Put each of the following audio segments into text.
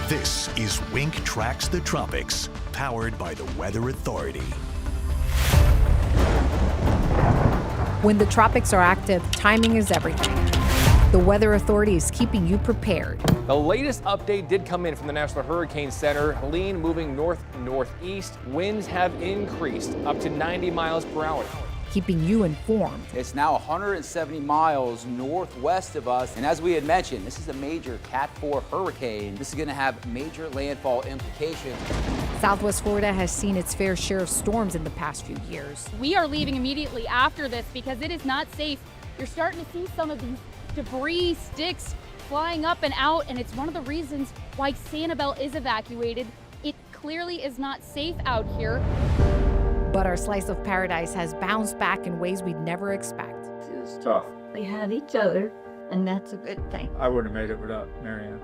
This is Wink Tracks the Tropics, powered by the Weather Authority. When the tropics are active, timing is everything. The Weather Authority is keeping you prepared. The latest update did come in from the National Hurricane Center. Helene moving north-northeast. Winds have increased up to 90 miles per hour. Keeping you informed. It's now 170 miles northwest of us. And as we had mentioned, this is a major Cat 4 hurricane. This is going to have major landfall implications. Southwest Florida has seen its fair share of storms in the past few years. We are leaving immediately after this because it is not safe. You're starting to see some of these debris, sticks flying up and out, and it's one of the reasons why Sanibel is evacuated. It clearly is not safe out here. But our slice of paradise has bounced back in ways we'd never expect. It's tough. We have each other, and that's a good thing. I wouldn't have made it without Marianne.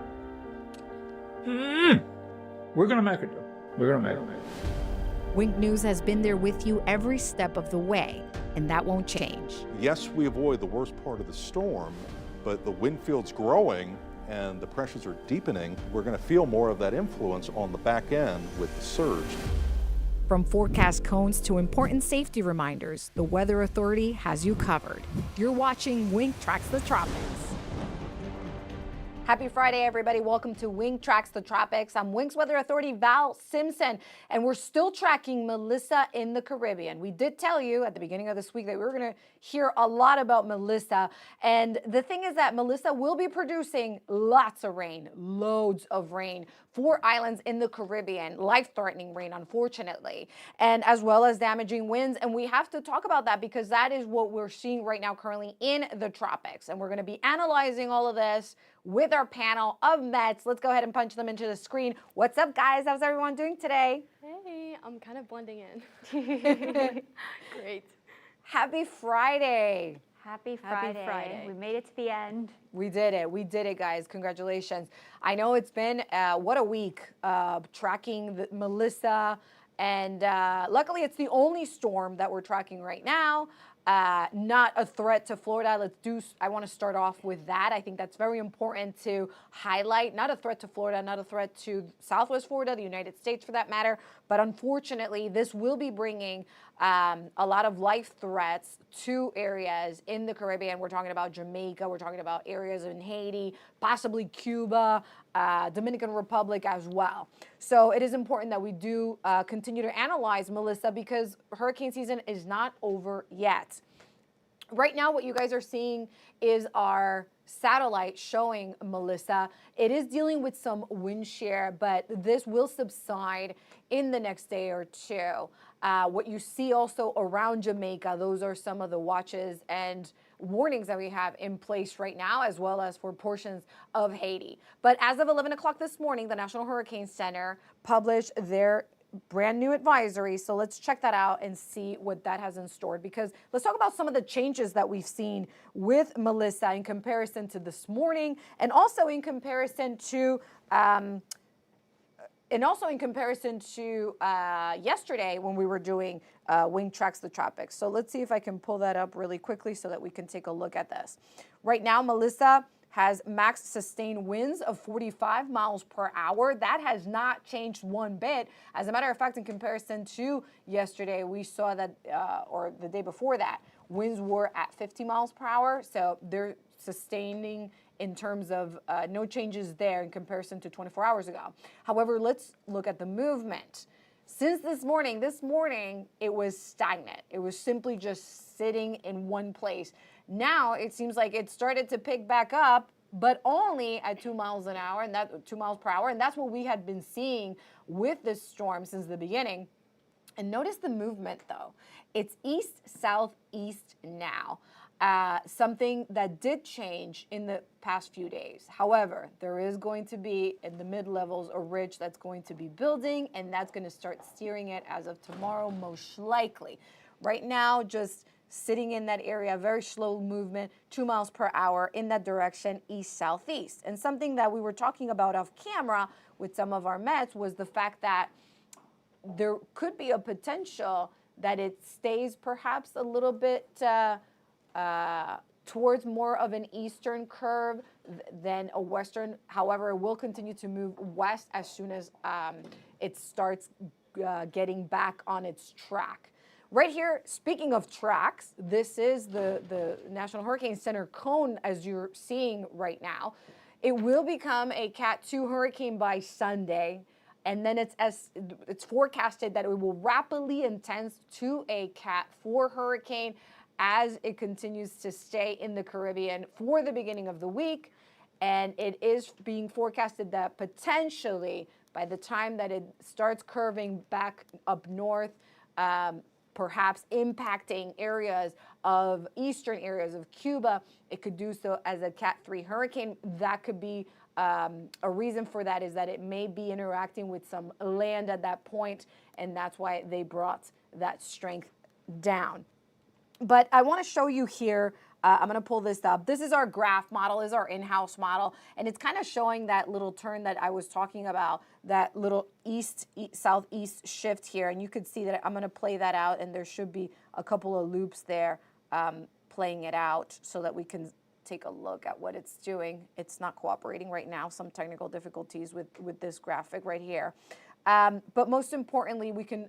We're going to make it, though. We're going to make it. Wink News has been there with you every step of the way, and that won't change. Yes, we avoid the worst part of the storm, but the wind field's growing and the pressures are deepening. We're going to feel more of that influence on the back end with the surge. From forecast cones to important safety reminders, the Weather Authority has you covered. You're watching Wink Tracks the Tropics. Happy Friday, everybody. Welcome to Wink Tracks the Tropics. I'm Wink's Weather Authority Val Simpson, and we're still tracking Melissa in the Caribbean. We did tell you at the beginning of this week that we were going to hear a lot about Melissa, and the thing is that Melissa will be producing lots of rain, loads of rain for islands in the Caribbean, life-threatening rain, unfortunately, and as well as damaging winds. And we have to talk about that because that is what we're seeing right now currently in the tropics. And we're going to be analyzing all of this with our panel of Mets. Let's go ahead and punch them into the screen. What's up, guys? How's everyone doing today? Hey, I'm kind of blending in. Great. Happy Friday. Happy Friday. We made it to the end. We did it, guys. Congratulations. I know it's been, what a week, tracking Melissa. And luckily, it's the only storm that we're tracking right now. Not a threat to Florida. I want to start off with that. I think that's very important to highlight. Not a threat to Florida, not a threat to Southwest Florida, the United States for that matter. But unfortunately, this will be bringing a lot of life threats to areas in the Caribbean. We're talking about Jamaica. We're talking about areas in Haiti, possibly Cuba, Dominican Republic as well. So it is important that we do continue to analyze Melissa because hurricane season is not over yet. Right now, what you guys are seeing is our satellite showing Melissa. It is dealing with some wind shear, but this will subside in the next day or two. What you see also around Jamaica, those are some of the watches and warnings that we have in place right now, as well as for portions of Haiti. But as of 11 o'clock this morning, the National Hurricane Center published their brand new advisory. So let's check that out and see what that has in store, because let's talk about some of the changes that we've seen with Melissa in comparison to this morning, and also in comparison to yesterday when we were doing Wink Tracks the Tropics. So let's see if I can pull that up really quickly so that we can take a look at this. Right now, Melissa has max sustained winds of 45 miles per hour. That has not changed one bit. As a matter of fact, in comparison to yesterday, we saw that, or the day before that, winds were at 50 miles per hour. So they're sustaining in terms of no changes there in comparison to 24 hours ago. However, let's look at the movement. Since this morning, it was stagnant. It was simply just sitting in one place. Now it seems like it started to pick back up, but only at 2 miles an hour, and that 2 miles per hour. And that's what we had been seeing with this storm since the beginning. And notice the movement though. It's east-southeast now. Something that did change in the past few days. However, there is going to be in the mid-levels a ridge that's going to be building, and that's going to start steering it as of tomorrow, most likely. Right now, just sitting in that area, very slow movement, 2 miles per hour in that direction, east-southeast. And something that we were talking about off camera with some of our Mets was the fact that there could be a potential that it stays perhaps a little bit towards more of an eastern curve then a western. However, it will continue to move west as soon as it starts getting back on its track. Right here, speaking of tracks, this is the National Hurricane Center cone as you're seeing right now. It will become a Cat 2 hurricane by Sunday, and then it's forecasted that it will rapidly intense to a Cat 4 hurricane as it continues to stay in the Caribbean for the beginning of the week. And it is being forecasted that potentially by the time that it starts curving back up north, perhaps impacting eastern areas of Cuba, it could do so as a Cat 3 hurricane. That could be a reason for that is that it may be interacting with some land at that point, and that's why they brought that strength down. But I want to show you here, I'm going to pull this up. This is our graph model, this is our in-house model, and it's kind of showing that little turn that I was talking about, that little southeast shift here. And you could see that I'm going to play that out, and there should be a couple of loops there playing it out so that we can take a look at what it's doing. It's not cooperating right now, some technical difficulties with this graphic right here. But most importantly, we can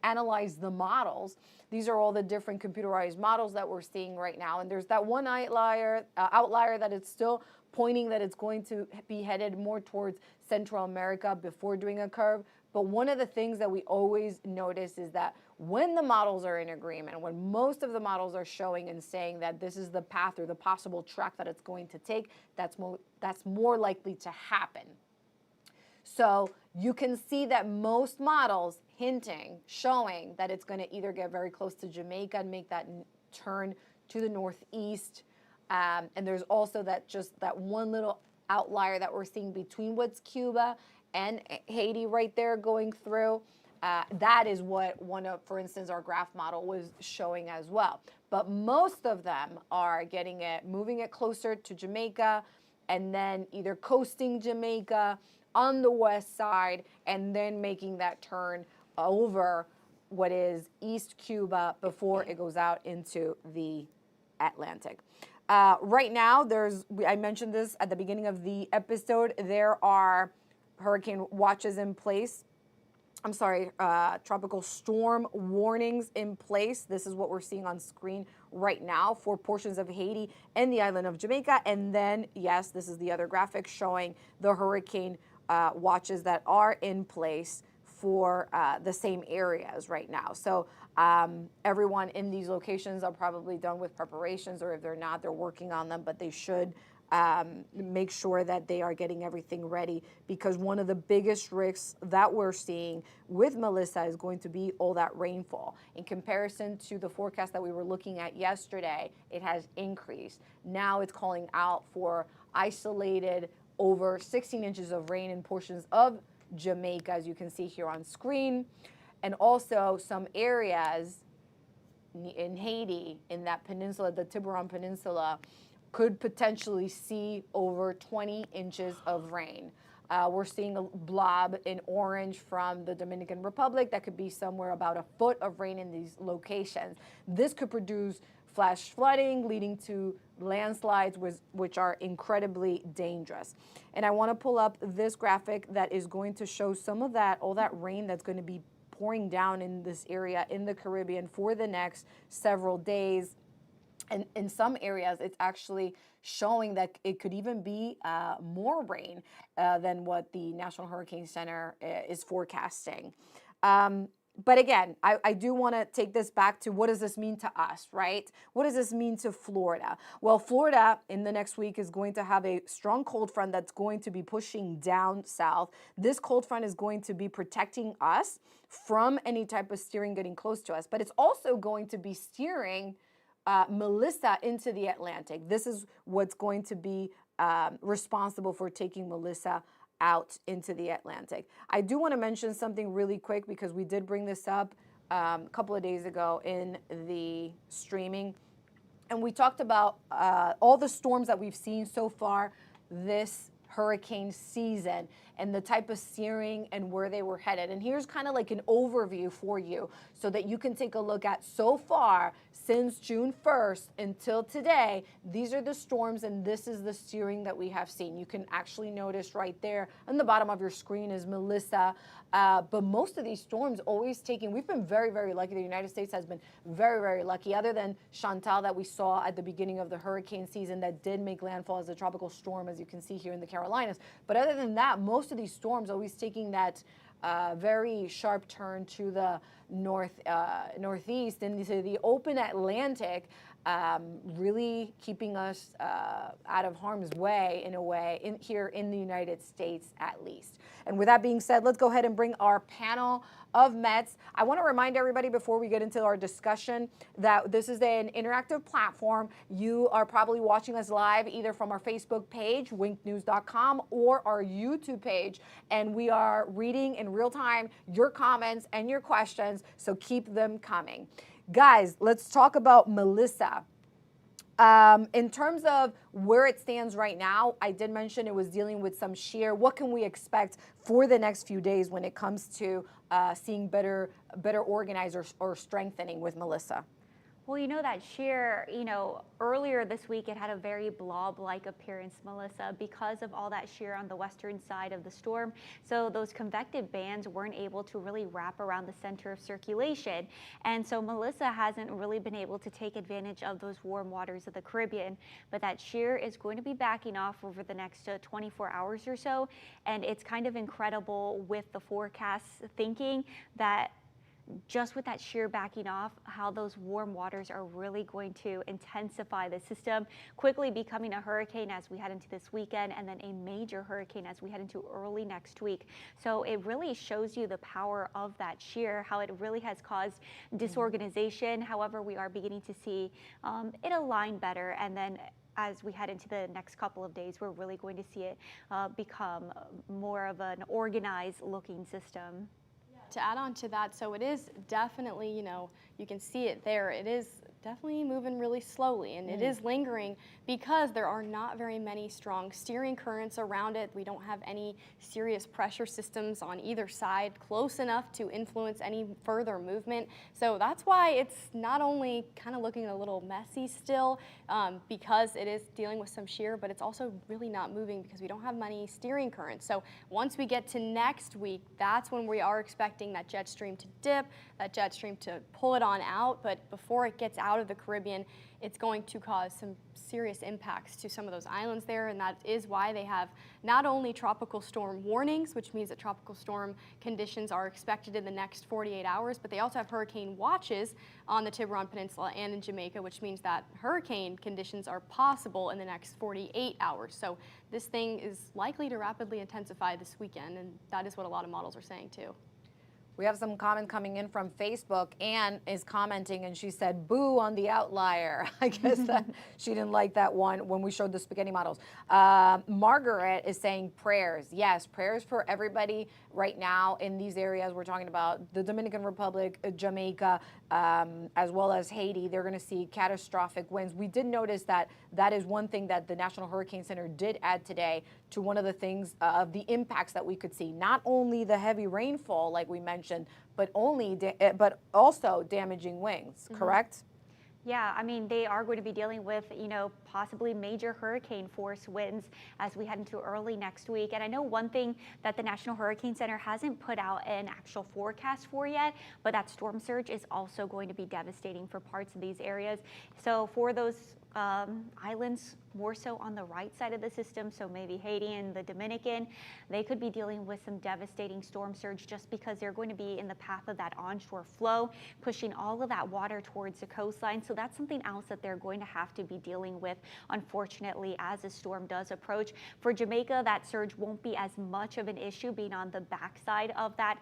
analyze the models. These are all the different computerized models that we're seeing right now. And there's that one outlier that it's still pointing that it's going to be headed more towards Central America before doing a curve. But one of the things that we always notice is that when the models are in agreement, when most of the models are showing and saying that this is the path or the possible track that it's going to take, that's more likely to happen. So you can see that most models showing that it's going to either get very close to Jamaica and make that turn to the northeast. And there's also that one little outlier that we're seeing between what's Cuba and Haiti right there going through. That is what for instance, our graph model was showing as well. But most of them are moving it closer to Jamaica, and then either coasting Jamaica on the west side, and then making that turn over what is East Cuba before it goes out into the Atlantic. Right now, I mentioned this at the beginning of the episode, there are hurricane watches in place. Tropical storm warnings in place. This is what we're seeing on screen right now for portions of Haiti and the island of Jamaica. And then, yes, this is the other graphic showing the hurricane watches that are in place for the same areas right now. So everyone in these locations are probably done with preparations, or if they're not, they're working on them, but they should make sure that they are getting everything ready, because one of the biggest risks that we're seeing with Melissa is going to be all that rainfall. In comparison to the forecast that we were looking at yesterday, it has increased. Now it's calling out for isolated over 16 inches of rain in portions of Jamaica, as you can see here on screen, and also some areas in Haiti, in that peninsula, the Tiburon Peninsula, could potentially see over 20 inches of rain. We're seeing a blob in orange from the Dominican Republic that could be somewhere about a foot of rain in these locations. This could produce flash flooding, leading to landslides, which are incredibly dangerous. And I want to pull up this graphic that is going to show some of that, all that rain that's going to be pouring down in this area in the Caribbean for the next several days. And in some areas, it's actually showing that it could even be more rain than what the National Hurricane Center is forecasting. But again, I do want to take this back to what does this mean to us, right? What does this mean to Florida? Well, Florida in the next week is going to have a strong cold front that's going to be pushing down south. This cold front is going to be protecting us from any type of steering getting close to us, but it's also going to be steering Melissa into the Atlantic. This is what's going to be responsible for taking Melissa out into the Atlantic. I do want to mention something really quick, because we did bring this up a couple of days ago in the streaming, and we talked about all the storms that we've seen so far this hurricane season and the type of steering and where they were headed. And here's kind of like an overview for you so that you can take a look at so far since June 1st until today. These are the storms and this is the steering that we have seen. You can actually notice right there on the bottom of your screen is Melissa. But most of these storms always taking, we've been very, very lucky. The United States has been very, very lucky, other than Chantal that we saw at the beginning of the hurricane season that did make landfall as a tropical storm, as you can see here in the Carolinas. But other than that, most of these storms always taking that very sharp turn to the northeast into the open Atlantic, really keeping us out of harm's way in a way here in the United States at least. And with that being said, let's go ahead and bring our panel of Mets. I want to remind everybody before we get into our discussion that this is an interactive platform. You are probably watching us live either from our Facebook page, winknews.com, or our YouTube page, and we are reading in real time your comments and your questions, so keep them coming. Guys, let's talk about Melissa. In terms of where it stands right now, I did mention it was dealing with some shear. What can we expect for the next few days when it comes to seeing better organizers or strengthening with Melissa? Well, you know that shear, earlier this week it had a very blob-like appearance, Melissa, because of all that shear on the western side of the storm. So those convective bands weren't able to really wrap around the center of circulation. And so Melissa hasn't really been able to take advantage of those warm waters of the Caribbean. But that shear is going to be backing off over the next 24 hours or so. And it's kind of incredible with the forecast thinking that just with that shear backing off, how those warm waters are really going to intensify the system, quickly becoming a hurricane as we head into this weekend, and then a major hurricane as we head into early next week. So it really shows you the power of that shear, how it really has caused disorganization. However, we are beginning to see it align better, and then as we head into the next couple of days, we're really going to see it become more of an organized looking system. To add on to that, so it is definitely, you can see it there. It is definitely moving really slowly, and it is lingering because there are not very many strong steering currents around it. We don't have any serious pressure systems on either side close enough to influence any further movement. So that's why it's not only kind of looking a little messy still because it is dealing with some shear, but it's also really not moving because we don't have many steering currents. So once we get to next week, that's when we are expecting that jet stream to dip, that jet stream to pull it on out. But before it gets out of the Caribbean, it's going to cause some serious impacts to some of those islands there, and that is why they have not only tropical storm warnings, which means that tropical storm conditions are expected in the next 48 hours, but they also have hurricane watches on the Tiburon Peninsula and in Jamaica, which means that hurricane conditions are possible in the next 48 hours. So this thing is likely to rapidly intensify this weekend, and that is what a lot of models are saying too. We have some comment coming in from Facebook. Anne is commenting and she said, boo on the outlier. I guess that she didn't like that one when we showed the spaghetti models. Margaret is saying prayers. Yes, prayers for everybody right now in these areas. We're talking about the Dominican Republic, Jamaica, as well as Haiti. They're going to see catastrophic winds. We did notice that that is one thing that the National Hurricane Center did add today to one of the things of the impacts that we could see. Not only the heavy rainfall, like we mentioned, but also damaging winds, correct? Yeah, I mean, they are going to be dealing with, possibly major hurricane force winds as we head into early next week. And I know one thing that the National Hurricane Center hasn't put out an actual forecast for yet, but that storm surge is also going to be devastating for parts of these areas. So for those islands more so on the right side of the system, so maybe Haiti and the Dominican, they could be dealing with some devastating storm surge just because they're going to be in the path of that onshore flow, pushing all of that water towards the coastline. So that's something else that they're going to have to be dealing with, unfortunately, as the storm does approach. For Jamaica, that surge won't be as much of an issue, being on the backside of that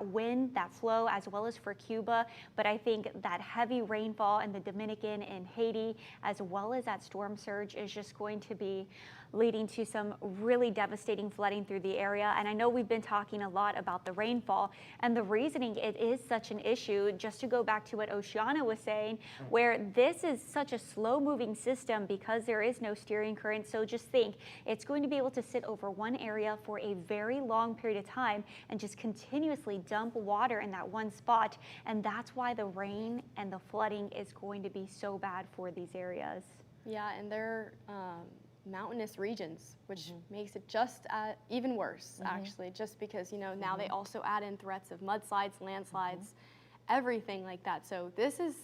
wind, that flow, as well as for Cuba. But I think that heavy rainfall in the Dominican and Haiti, as well as that storm surge surge is just going to be leading to some really devastating flooding through the area. And I know we've been talking a lot about the rainfall and the reasoning it is such an issue. Just to go back to what Oceana was saying, where this is such a slow moving system because there is no steering current. So just think, it's going to be able to sit over one area for a very long period of time and just continuously dump water in that one spot. And that's why the rain and the flooding is going to be so bad for these areas. Yeah, and they're mountainous regions, which makes it just even worse, actually, just because, you know, now they also add in threats of mudslides, landslides, everything like that. So this is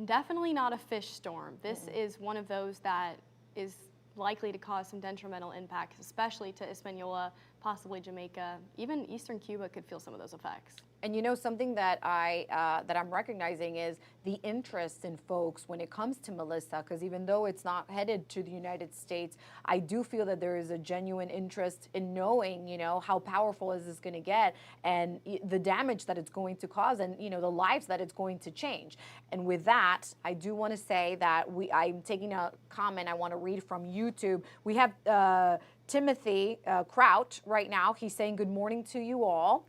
definitely not a fish storm. This is one of those that is likely to cause some detrimental impacts, especially to Hispaniola, possibly Jamaica, even eastern Cuba could feel some of those effects. And you know, something that I'm recognizing is the interest in folks when it comes to Melissa, because even though it's not headed to the United States, I do feel that there is a genuine interest in knowing, you know, how powerful is this going to get and the damage that it's going to cause and, you know, the lives that it's going to change. And with that, I do want to say that I'm taking a comment I want to read from YouTube. We have Timothy Kraut right now. He's saying good morning to you all.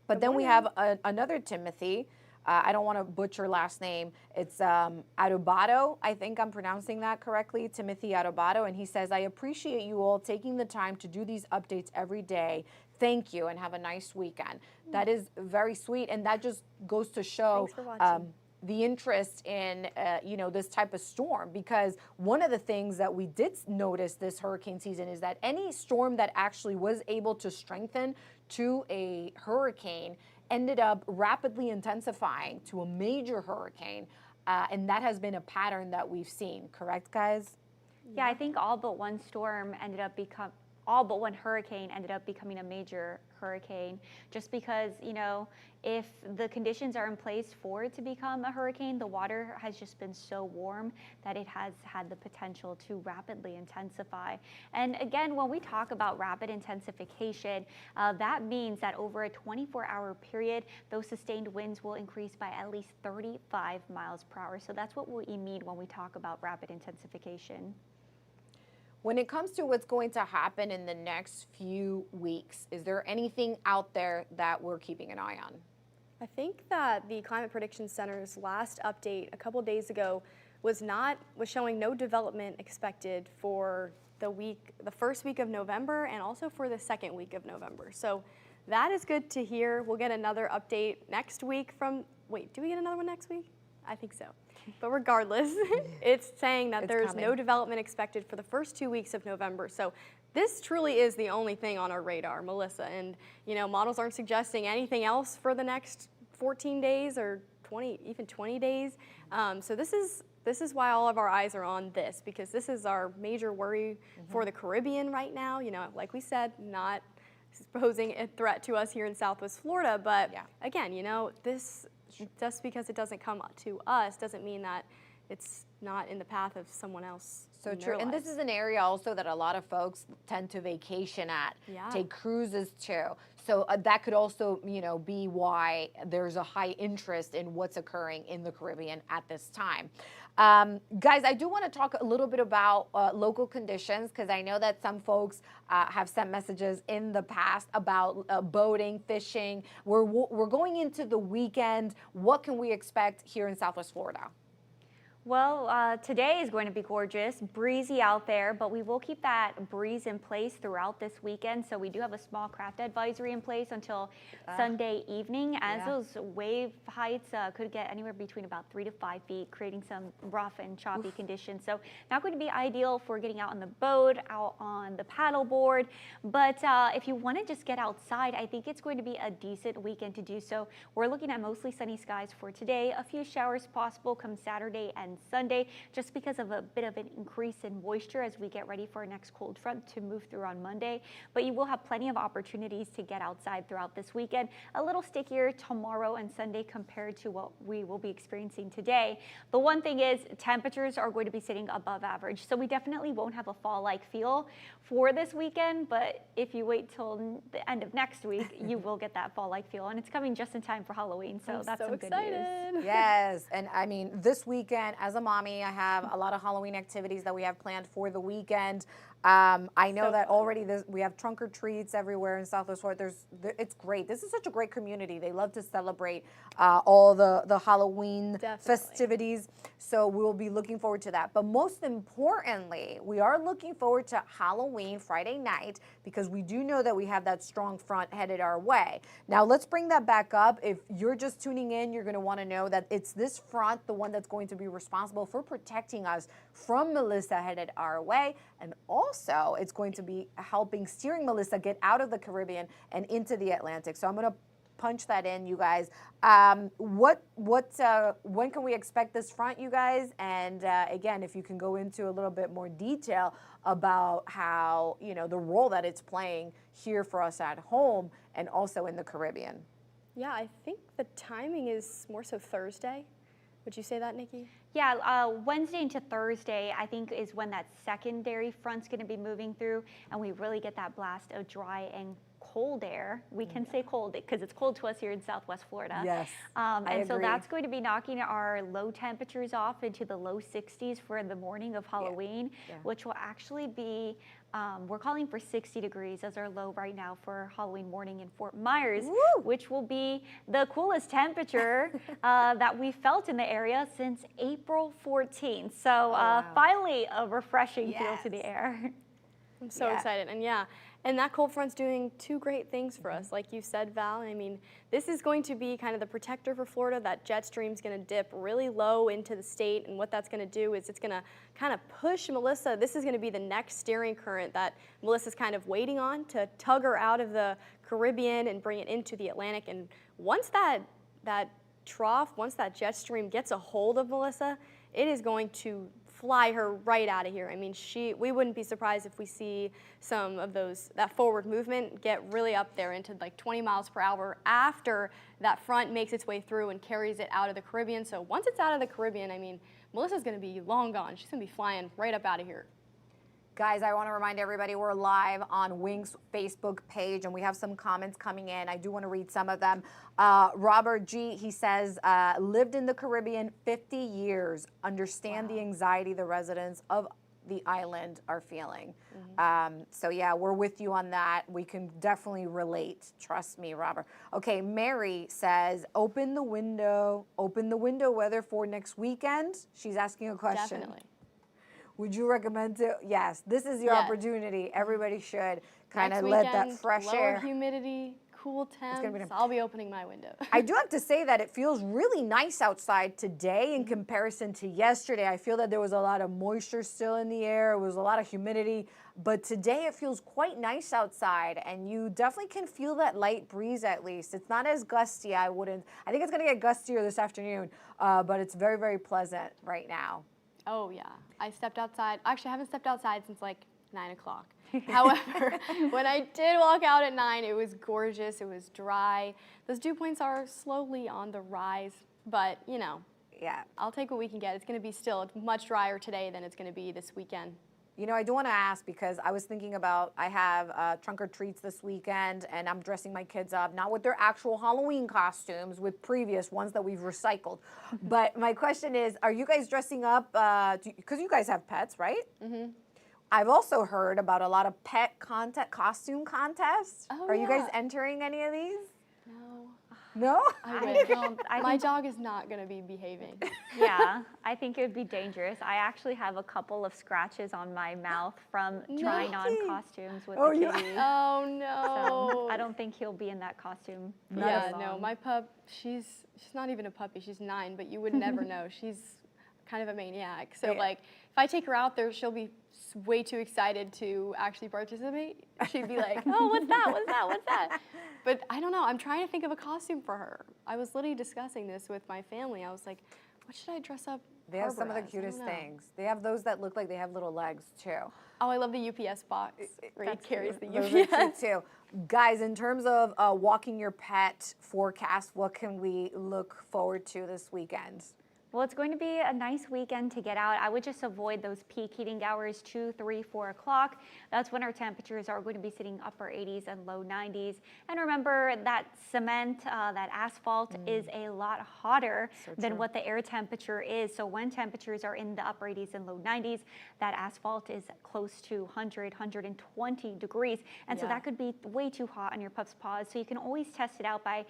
But then we have another Timothy. I don't want to butcher last name. It's Adobato. I think I'm pronouncing that correctly. Timothy Adobato. And he says, I appreciate you all taking the time to do these updates every day. Thank you and have a nice weekend. That is very sweet. And that just goes to show the interest in, you know, this type of storm, because one of the things that we did notice this hurricane season is that any storm that actually was able to strengthen to a hurricane ended up rapidly intensifying to a major hurricane. And that has been a pattern that we've seen. Correct, guys? Yeah, I think all but one storm ended up all but one hurricane ended up becoming a major hurricane, just because, you know, if the conditions are in place for it to become a hurricane, the water has just been so warm that it has had the potential to rapidly intensify. And again, when we talk about rapid intensification, that means that over a 24-hour period, those sustained winds will increase by at least 35 miles per hour. So that's what we mean when we talk about rapid intensification. When it comes to what's going to happen in the next few weeks, is there anything out there that we're keeping an eye on? I think that the Climate Prediction Center's last update a couple days ago was showing no development expected for the first week of November and also for the second week of November. So that is good to hear. We'll get another update next week do we get another one next week? I think so. But regardless, it's saying that there's no development expected for the first 2 weeks of November. So this truly is the only thing on our radar, Melissa. And, you know, models aren't suggesting anything else for the next 14 days or 20 days. So this is why all of our eyes are on this, because this is our major worry for the Caribbean right now. You know, like we said, not posing a threat to us here in Southwest Florida. But again, you know, this, just because it doesn't come to us doesn't mean that it's not in the path of someone else. So true. And this is an area also that a lot of folks tend to vacation at, take cruises to. So that could also, you know, be why there's a high interest in what's occurring in the Caribbean at this time. Guys, I do want to talk a little bit about local conditions, because I know that some folks have sent messages in the past about boating, fishing. We're going into the weekend. What can we expect here in Southwest Florida? Well, today is going to be gorgeous, breezy out there, but we will keep that breeze in place throughout this weekend. So we do have a small craft advisory in place until Sunday evening, as those wave heights could get anywhere between about 3 to 5 feet, creating some rough and choppy conditions. So not going to be ideal for getting out on the boat, out on the paddle board. But if you want to just get outside, I think it's going to be a decent weekend to do so. We're looking at mostly sunny skies for today, a few showers possible come Saturday and Sunday, just because of a bit of an increase in moisture as we get ready for our next cold front to move through on Monday. But you will have plenty of opportunities to get outside throughout this weekend. A little stickier tomorrow and Sunday compared to what we will be experiencing today. The one thing is temperatures are going to be sitting above average, so we definitely won't have a fall-like feel for this weekend. But if you wait till the end of next week, you will get that fall-like feel, and it's coming just in time for Halloween. So that's some good news. Yes, and I mean, this weekend, as a mommy, I have a lot of Halloween activities that we have planned for the weekend. I know that already we have trunk or treats everywhere in Southwest Florida. It's great. This is such a great community. They love to celebrate all the Halloween festivities. So we will be looking forward to that. But most importantly, we are looking forward to Halloween Friday night because we do know that we have that strong front headed our way. Now let's bring that back up. If you're just tuning in, you're going to want to know that it's this front, the one that's going to be responsible for protecting us from Melissa headed our way, and also it's going to be helping steering Melissa get out of the Caribbean and into the Atlantic. So I'm going to punch that in, you guys. When can we expect this front, you guys? And again, if you can go into a little bit more detail about how, the role that it's playing here for us at home and also in the Caribbean. Yeah, I think the timing is more so Thursday. Would you say that, Nikki? Yeah, Wednesday into Thursday, I think, is when that secondary front's going to be moving through, and we really get that blast of dry and cold air. We can say cold because it's cold to us here in Southwest Florida. Yes, and so that's going to be knocking our low temperatures off into the low 60s for the morning of Halloween, which will actually be, we're calling for 60 degrees as our low right now for Halloween morning in Fort Myers, which will be the coolest temperature that we felt in the area since April 14th. So finally a refreshing feel to the air. I'm so excited. And that cold front's doing two great things for us. Like you said, Val, I mean, this is going to be kind of the protector for Florida. That jet stream's going to dip really low into the state, and what that's going to do is it's going to kind of push Melissa. This is going to be the next steering current that Melissa's kind of waiting on to tug her out of the Caribbean and bring it into the Atlantic. And once that trough, once that jet stream gets a hold of Melissa, it is going to fly her right out of here. I mean, we wouldn't be surprised if we see some of that forward movement get really up there into like 20 miles per hour after that front makes its way through and carries it out of the Caribbean. So once it's out of the Caribbean, I mean, Melissa's going to be long gone. She's going to be flying right up out of here. Guys, I want to remind everybody we're live on Wing's Facebook page, and we have some comments coming in. I do want to read some of them. Robert G., he says, lived in the Caribbean 50 years, understand the anxiety the residents of the island are feeling. So yeah, we're with you on that. We can definitely relate. Trust me, Robert. Okay, Mary says, open the window weather for next weekend. She's asking a question. Definitely. Would you recommend it? Yes, this is your opportunity. Everybody should kind of let that fresh air. Lower humidity, cool temps. I'll be opening my window. I do have to say that it feels really nice outside today in comparison to yesterday. I feel that there was a lot of moisture still in the air. It was a lot of humidity. But today it feels quite nice outside, and you definitely can feel that light breeze at least. It's not as gusty. I think it's going to get gustier this afternoon, but it's very, very pleasant right now. Oh, yeah. I stepped outside. Actually, I haven't stepped outside since like 9 o'clock. However, when I did walk out at 9, it was gorgeous. It was dry. Those dew points are slowly on the rise, but, I'll take what we can get. It's going to be still much drier today than it's going to be this weekend. I do want to ask because I was thinking about, I have trunk or treats this weekend, and I'm dressing my kids up, not with their actual Halloween costumes, with previous ones that we've recycled. But my question is, are you guys dressing up, because you guys have pets, right? Mm-hmm. I've also heard about a lot of pet costume contests. Oh, are you guys entering any of these? No. No? My dog is not going to be behaving. Yeah, I think it would be dangerous. I actually have a couple of scratches on my mouth from trying on costumes with the kitty. Oh, no. So I don't think he'll be in that costume. No, my pup, she's not even a puppy. She's 9, but you would never know. She's kind of a maniac. So, if I take her out there, she'll be way too excited to actually participate. She'd be like, oh, what's that? What's that? What's that? But I don't know. I'm trying to think of a costume for her. I was literally discussing this with my family. I was like, what should I dress up? They have some of the cutest things. They have those that look like they have little legs, too. Oh, I love the UPS box where he carries the UPS. Those are cute, too. Guys, in terms of walking your pet forecast, what can we look forward to this weekend? Well, it's going to be a nice weekend to get out. I would just avoid those peak heating hours, 2, 3, 4 o'clock. That's when our temperatures are going to be sitting upper 80s and low 90s. And remember that cement, that asphalt is a lot hotter than what the air temperature is. So when temperatures are in the upper 80s and low 90s, that asphalt is close to 100, 120 degrees. And so that could be way too hot on your pup's paws. So you can always test it out by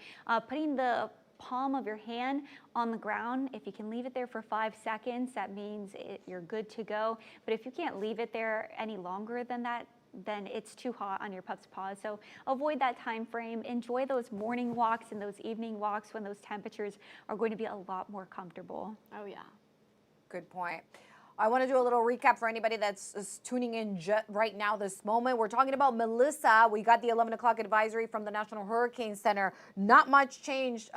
putting the palm of your hand on the ground. If you can leave it there for 5 seconds, that means you're good to go. But if you can't leave it there any longer than that, then it's too hot on your pup's paws. So avoid that time frame. Enjoy those morning walks and those evening walks when those temperatures are going to be a lot more comfortable. Oh yeah. Good point. I want to do a little recap for anybody that's tuning in right now this moment. We're talking about Melissa. We got the 11 o'clock advisory from the National Hurricane Center. Not much change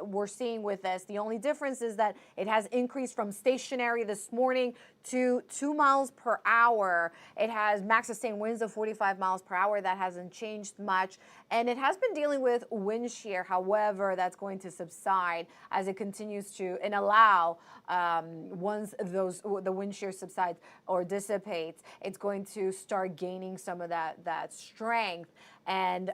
we're seeing with this. The only difference is that it has increased from stationary this morning to 2 miles per hour. It has max sustained winds of 45 miles per hour. That hasn't changed much. And it has been dealing with wind shear. However, that's going to subside as it continues to and allow once the wind shear subsides or dissipates, it's going to start gaining some of that strength and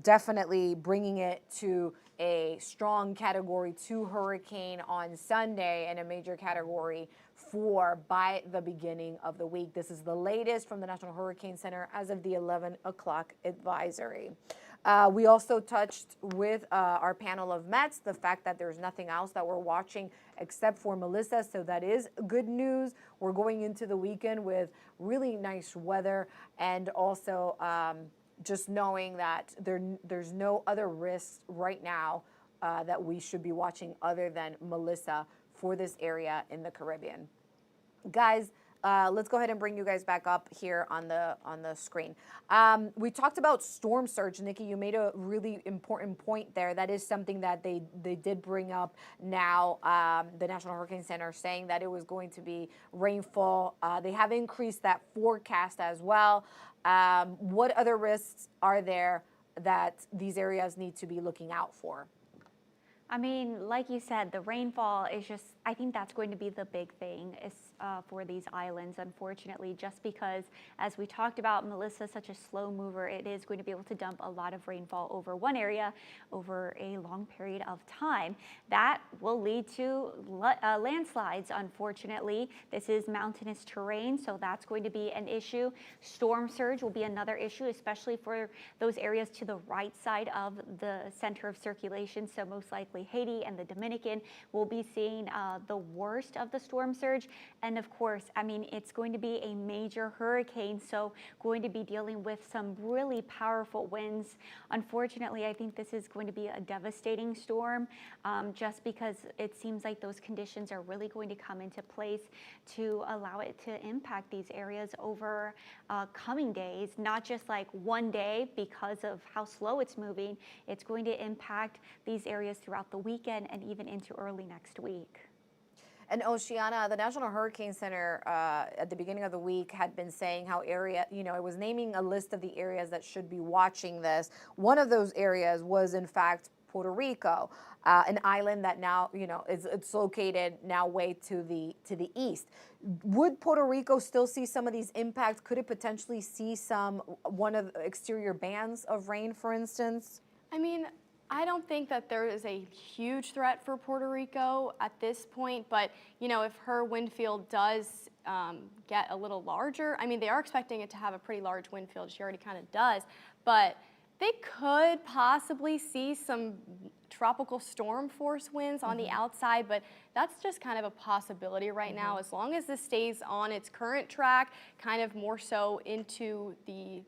definitely bringing it to a strong Category 2 hurricane on Sunday and a major Category 4 by the beginning of the week. This is the latest from the National Hurricane Center as of the 11 o'clock advisory. We also touched with our panel of Mets the fact that there's nothing else that we're watching except for Melissa, so that is good news. We're going into the weekend with really nice weather and also just knowing that there's no other risks right now that we should be watching other than Melissa for this area in the Caribbean. Guys, let's go ahead and bring you guys back up here on the screen. We talked about storm surge. Nikki, you made a really important point there. That is something that they did bring up now, the National Hurricane Center saying that it was going to be rainfall. They have increased that forecast as well. What other risks are there that these areas need to be looking out for? I mean, like you said, the rainfall is just, I think that's going to be the big thing is, for these islands, unfortunately, just because, as we talked about, Melissa is such a slow mover, it is going to be able to dump a lot of rainfall over one area over a long period of time. That will lead to landslides, unfortunately. This is mountainous terrain, so that's going to be an issue. Storm surge will be another issue, especially for those areas to the right side of the center of circulation, so most likely Haiti and the Dominican will be seeing the worst of the storm surge. And of course, I mean, it's going to be a major hurricane, so going to be dealing with some really powerful winds. Unfortunately, I think this is going to be a devastating storm just because it seems like those conditions are really going to come into place to allow it to impact these areas over coming days, not just like one day because of how slow it's moving. It's going to impact these areas throughout the weekend and even into early next week. And Oceana, the National Hurricane Center at the beginning of the week had been saying how it was naming a list of the areas that should be watching this. One of those areas was in fact Puerto Rico, an island that now, it's located now way to the east. Would Puerto Rico still see some of these impacts? Could it potentially see one of the exterior bands of rain, for instance? I mean, I don't think that there is a huge threat for Puerto Rico at this point, but if her wind field does get a little larger, I mean, they are expecting it to have a pretty large wind field. She already kind of does, but they could possibly see some tropical storm force winds on the outside, but that's just kind of a possibility right now. As long as this stays on its current track, kind of more so into the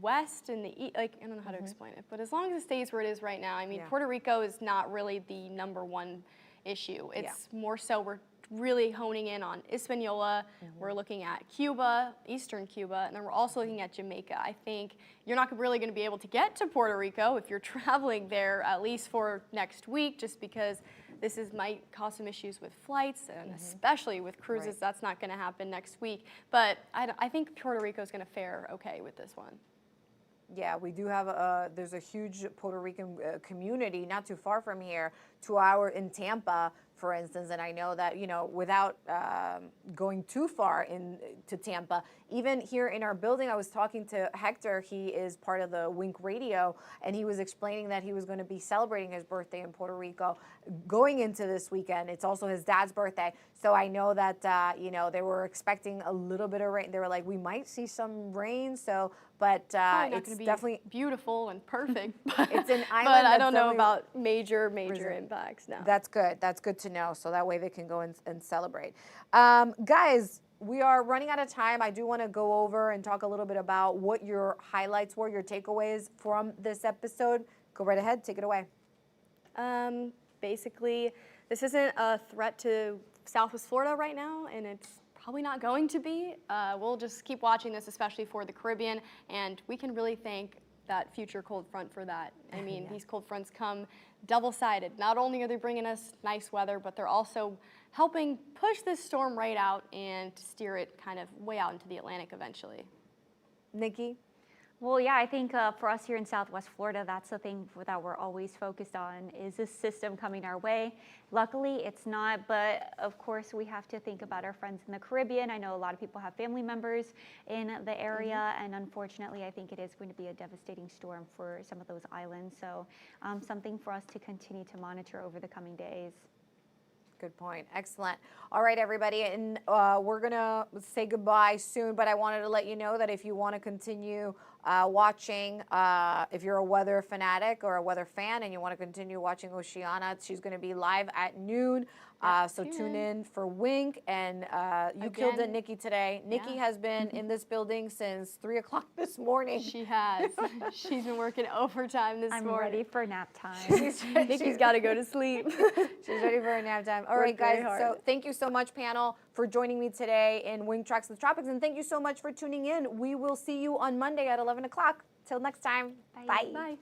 west and the east, I don't know how to explain it, but as long as it stays where it is right now, I mean, Puerto Rico is not really the #1 issue. It's more so we're really honing in on Hispaniola. We're looking at Cuba, eastern Cuba, and then we're also looking at Jamaica. I think you're not really going to be able to get to Puerto Rico if you're traveling there, at least for next week, just because might cause some issues with flights, and especially with cruises. That's not going to happen next week. But I think Puerto Rico is going to fare okay with this one. Yeah, we do have there's a huge Puerto Rican community not too far from here, 2 hours in Tampa, for instance. And I know that, you know, without going too far into Tampa, even here in our building, I was talking to Hector. He is part of the Wink Radio, and he was explaining that he was going to be celebrating his birthday in Puerto Rico going into this weekend. It's also his dad's birthday. So I know that, you know, they were expecting a little bit of rain. They were like, we might see some rain. So, but it's definitely beautiful and perfect. But it's an island. But I don't know about major impacts now. That's good. That's good to know. So that way they can go and celebrate. Guys, we are running out of time. I do want to go over and talk a little bit about what your highlights were, your takeaways from this episode. Go right ahead. Take it away. Basically, this isn't a threat to Southwest Florida right now, and it's probably not going to be. We'll just keep watching this, especially for the Caribbean, and we can really thank that future cold front for that. I mean, these cold fronts come double-sided. Not only are they bringing us nice weather, but they're also helping push this storm right out and steer it kind of way out into the Atlantic eventually. Nikki? Well, yeah, I think for us here in Southwest Florida, that's the thing that we're always focused on, is this system coming our way. Luckily, it's not, but of course, we have to think about our friends in the Caribbean. I know a lot of people have family members in the area, and unfortunately, I think it is going to be a devastating storm for some of those islands. So something for us to continue to monitor over the coming days. Good point. Excellent. All right, everybody. And we're going to say goodbye soon, but I wanted to let you know that if you want to continue watching, if you're a weather fanatic or a weather fan and you want to continue watching Oceana, she's going to be live at noon. So tune in for Wink. And you killed it, Nikki, today. Nikki has been in this building since 3 o'clock this morning. She has. She's been working overtime this morning. I'm ready for nap time. Nikki's got to go to sleep. She's ready for a nap time. All right, guys. So thank you so much, panel, for joining me today in Wing Tracks the Tropics. And thank you so much for tuning in. We will see you on Monday at 11 o'clock. Till next time. Bye. Bye.